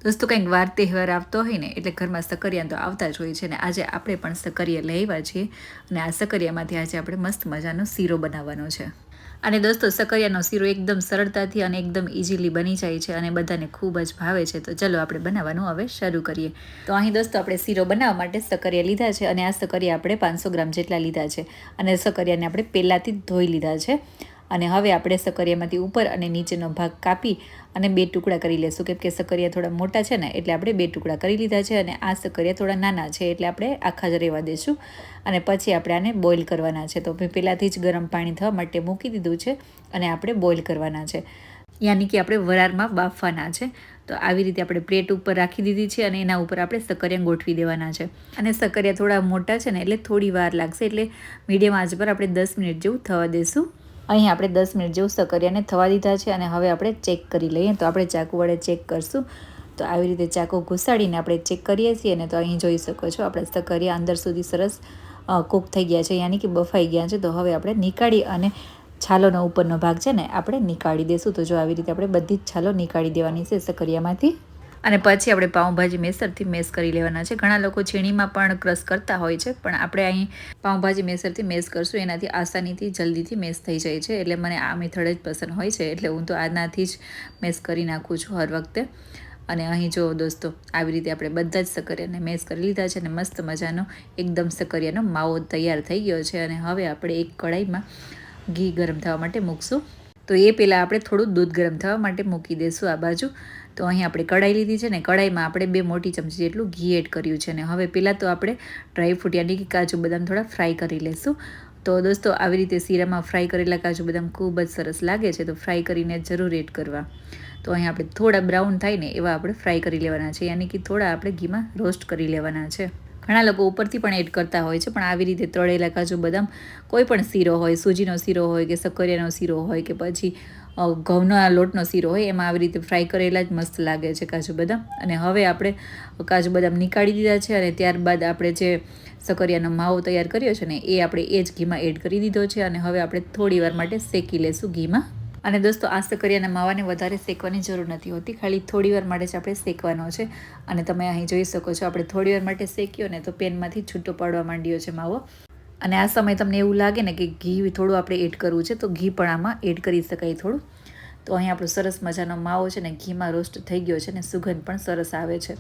દોસ્તો કંઈક વાર તહેવાર આવતો હોય ને એટલે ઘરમાં સકરિયા તો આવતા જ હોય છે ને આજે આપણે પણ સકરિયા લઈ આવ્યા છીએ અને આ સકરિયામાંથી આજે આપણે મસ્ત મજાનો શીરો બનાવવાનો છે। અને દોસ્તો સકરિયાનો શીરો એકદમ સરળતાથી અને એકદમ ઇઝીલી બની જાય છે અને બધાને ખૂબ જ ભાવે છે। તો ચલો આપણે બનાવવાનું હવે શરૂ કરીએ। તો અહીં દોસ્તો આપણે શીરો બનાવવા માટે સકરિયા લીધા છે અને આ સકરિયા આપણે 500 ગ્રામ જેટલા લીધા છે અને સકરિયાને આપણે પહેલાંથી જ ધોઈ લીધા છે। અને હવે આપણે સકરિયામાંથી ઉપર અને નીચેનો ભાગ કાપી અને 2 ટુકડા કરી લેશું કેમ કે સકરિયા થોડા મોટા છે ને એટલે આપણે 2 ટુકડા કરી લીધા છે અને આ સકરિયા થોડા નાના છે એટલે આપણે આખા જ રહેવા દઈશું અને પછી આપણે આને બોઇલ કરવાના છે। તો મેં પહેલાંથી જ ગરમ પાણી થવા માટે મૂકી દીધું છે અને આપણે બોઇલ કરવાના છે, યાની કે આપણે વરાળમાં બાફવાના છે। તો આવી રીતે આપણે પ્લેટ ઉપર રાખી દીધી છે અને એના ઉપર આપણે સકરિયા ગોઠવી દેવાના છે અને સકરિયા થોડા મોટા છે ને એટલે થોડી વાર લાગશે એટલે મીડિયમ આંચ પર આપણે 10 મિનિટ જેવું થવા દઈશું। અહીં આપણે 10 મિનિટ જેવું સકરિયાને થવા દીધા છે અને હવે આપણે ચેક કરી લઈએ। તો આપણે ચાકુ વડે ચેક કરશું। તો આવી રીતે ચાકુ ઘુસાડીને આપણે ચેક કરીએ છીએ ને તો અહીં જોઈ શકો છો આપણે સકરિયા અંદર સુધી સરસ કૂક થઈ ગયા છે, યાની કે બફાઈ ગયા છે। તો હવે આપણે નીકાળી અને છાલોનો ઉપરનો ભાગ છે ને આપણે નીકાળી દઈશું। તો જો આવી રીતે આપણે બધી જ છાલો નીકાળી દેવાની છે સકરિયામાંથી અને પછી આપણે પાઉંભાજી મેસરથી મેશ કરી લેવાના છે। ઘણા લોકો છીણીમાં પણ ક્રશ કરતા હોય છે પણ આપણે અહીં પાઉંભાજી મેસરથી મેશ કરશું, એનાથી આસાનીથી જલ્દીથી મેશ થઈ જાય છે એટલે મને આ મેથડ જ પસંદ હોય છે એટલે હું તો આનાથી જ મેશ કરી નાખું છું હર વખતે। અને અહીં જો દોસ્તો આવી રીતે આપણે બધા જ સકરિયાને મેશ કરી લીધા છે અને મસ્ત મજાનો એકદમ સકરિયાનો માવો તૈયાર થઈ ગયો છે અને હવે આપણે એક કઢાઈમાં ઘી ગરમ થવા માટે મૂકશું। તો એ પહેલાં આપણે થોડું દૂધ ગરમ થવા માટે મૂકી દઈશું આ બાજુ। તો અહીં આપણે કઢાઈ લીધી છે ને કઢાઈમાં આપણે 2 મોટી ચમચી જેટલું ઘી એડ કર્યું છે અને હવે પહેલાં તો આપણે ડ્રાયફ્રૂટ યાની કે કાજુ બદામ થોડા ફ્રાય કરી લઈશું। તો દોસ્તો આવી રીતે શીરામાં ફ્રાય કરેલા કાજુ બદામ ખૂબ જ સરસ લાગે છે, તો ફ્રાય કરીને જરૂર એડ કરવા। તો અહીં આપણે થોડા બ્રાઉન થાય ને એવા આપણે ફ્રાય કરી લેવાના છે, યાની કે થોડા આપણે ઘીમાં રોસ્ટ કરી લેવાના છે। ઘણા લોકો ઉપરથી પણ એડ કરતા હોય છે પણ આવી રીતે તળેલા કાજુ બદામ કોઈ પણ શીરો હોય, સૂજીનો શીરો હોય કે સકરિયાનો શીરો હોય કે પછી ઘઉંના લોટનો શીરો હોય એમાં આવી રીતે ફ્રાય કરેલા જ મસ્ત લાગે છે કાજુ બદામ। અને હવે આપણે કાજુ બદામ નીકાળી દીધા છે અને ત્યારબાદ આપણે જે સકરિયાનો માવો તૈયાર કર્યો છે ને એ આપણે એ જ ઘીમાં એડ કરી દીધો છે અને હવે આપણે થોડી વાર માટે શેકી લેશું ઘીમાં। અને દોસ્તો આ સકરિયાના માવાને વધારે શેકવાની જરૂર નથી હોતી, ખાલી થોડી વાર માટે જ આપણે શેકવાનો છે અને તમે અહીં જોઈ શકો છો આપણે થોડી વાર માટે શેક્યો ને તો પેનમાંથી છૂટો પડવા માંડ્યો છે માવો। અને આ સમયે તમને એવું લાગે ને કે ઘી થોડું આપણે એડ કરવું છે તો ઘી પણ આમાં એડ કરી શકાય થોડું। તો અહીં આપણો સરસ મજાનો માવો છે ને ઘીમાં રોસ્ટ થઈ ગયો છે ને સુગંધ પણ સરસ આવે છે।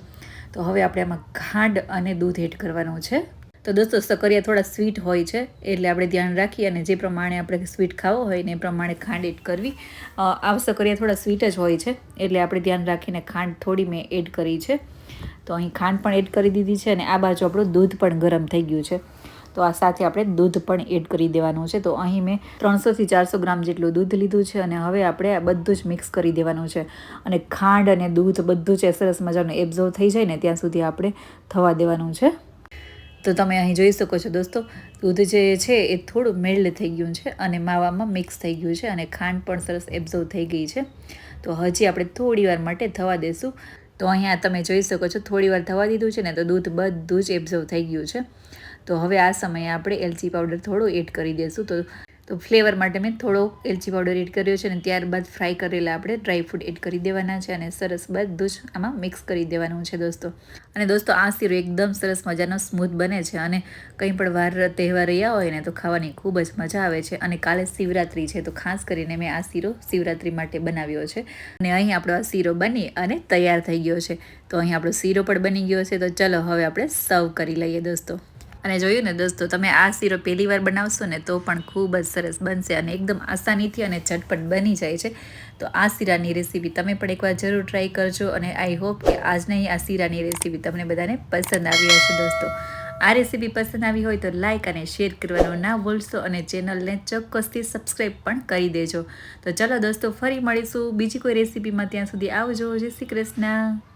તો હવે આપણે આમાં ખાંડ અને દૂધ એડ કરવાનું છે। તો દોસ્તો સકરિયા થોડા સ્વીટ હોય છે એટલે આપણે ધ્યાન રાખીએ અને જે પ્રમાણે આપણે સ્વીટ ખાવો હોય ને એ પ્રમાણે ખાંડ એડ કરવી। આ સકરિયા થોડા સ્વીટ જ હોય છે એટલે આપણે ધ્યાન રાખીને ખાંડ થોડી મેં એડ કરી છે। તો અહીં ખાંડ પણ એડ કરી દીધી છે અને આ બાજુ આપણું દૂધ પણ ગરમ થઈ ગયું છે તો આ સાથે આપણે દૂધ પણ એડ કરી દેવાનું છે। તો અહીં મેં 300 થી 400 ગ્રામ જેટલું દૂધ લીધું છે અને હવે આપણે આ બધું જ મિક્સ કરી દેવાનું છે અને ખાંડ અને દૂધ બધું જ સરસ મજાનું એબ્ઝોર્વ થઈ જાય ને ત્યાં સુધી આપણે થવા દેવાનું છે। તો તમે અહીં જોઈ શકો છો દોસ્તો દૂધ જે છે એ થોડું મેલ્ડ થઈ ગયું છે અને માવામાં મિક્સ થઈ ગયું છે અને ખાંડ પણ સરસ એબ્ઝોર્વ થઈ ગઈ છે। તો હજી આપણે થોડી વાર માટે થવા દઈશું। તો અહીંયા તમે જોઈ શકો છો થોડી વાર થવા દીધું છે ને તો દૂધ બધું જ એબ્ઝોર્વ થઈ ગયું છે। તો હવે આ સમયે આપણે એલચી પાવડર થોડો એડ કરી દઈશું। તો ફ્લેવર માટે મેં થોડો એલચી પાવડર એડ કર્યો છે અને ત્યારબાદ ફ્રાય કરેલા આપણે ડ્રાયફ્રૂટ એડ કરી દેવાના છે અને સરસ બધું જ આમાં મિક્સ કરી દેવાનું છે દોસ્તો। અને દોસ્તો આ શીરો એકદમ સરસ મજાનો સ્મૂથ બને છે અને કંઈ પણ વાર તહેવાર રહ્યા હોય ને તો ખાવાની ખૂબ જ મજા આવે છે। અને કાલે શિવરાત્રી છે તો ખાસ કરીને મેં આ શીરો શિવરાત્રી માટે બનાવ્યો છે અને અહીં આપણો આ શીરો બની અને તૈયાર થઈ ગયો છે। તો અહીં આપણો શીરો પણ બની ગયો છે। તો ચલો હવે આપણે સર્વ કરી લઈએ દોસ્તો। અને જોયું ને દોસ્તો તમે આ શીરો પહેલી વાર બનાવશો ને તો પણ ખૂબ જ સરસ બનશે અને એકદમ આસાનીથી અને ઝટપટ બની જાય છે। તો આ શીરાની રેસીપી તમે પણ એકવાર જરૂર ટ્રાય કરજો અને આઈ હોપ કે આજની આ શીરાની રેસીપી તમને બધાને પસંદ આવી હશે દોસ્તો। આ રેસીપી પસંદ આવી હોય તો લાઇક અને શેર કરવાનું ના ભૂલશો અને ચેનલને ચોક્કસથી સબસ્ક્રાઈબ પણ કરી દેજો। તો ચલો દોસ્તો ફરી મળીશું બીજી કોઈ રેસીપીમાં, ત્યાં સુધી આવજો। જય શ્રી કૃષ્ણ।